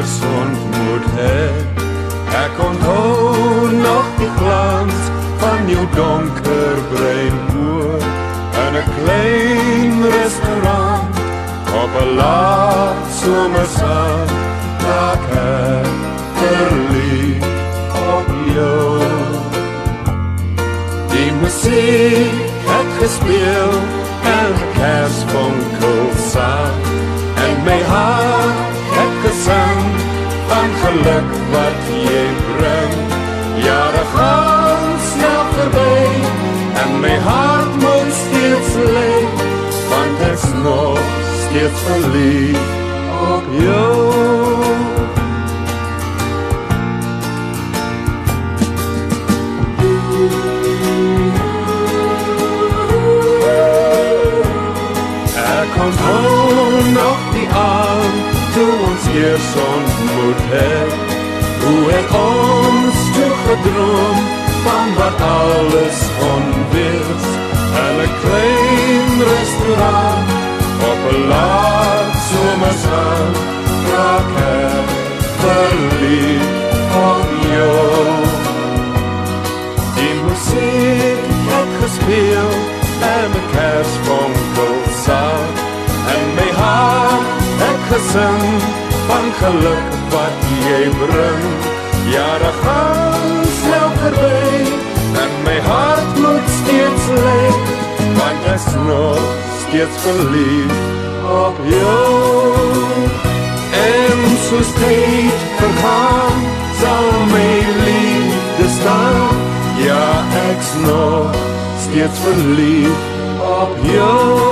eers ontmoet het. Ek onthou nog die glans van jou donkerbruin oë in 'n klein restaurant op 'n laat somersaand. Raak ek verlief op jou. Die musiek het gespeel en Kersvonkel sang en my hart het gesing van geluk wat jy bring. Jare gaan snel verby en my hart moet steeds leef, want ek's nog steeds verlief op jou. Ek onthou nog die aand toe ons eers ontmoet het, hoe ek ons toe gedroom van wat alles kon wees, in 'n klein restaurant op 'n laat somersaand. Raak ek verlief op jou. Die musiek het gespeel en 'n Kersvonkel sang en my hart het gesing van geluk wat jy bring. Jare gaan snel verby en my hart moet steeds leef, want ek's nog steeds verlief op jou. En soos tyd vergaan sal my liefde staan. Ja, ek's nog steeds verlief op jou.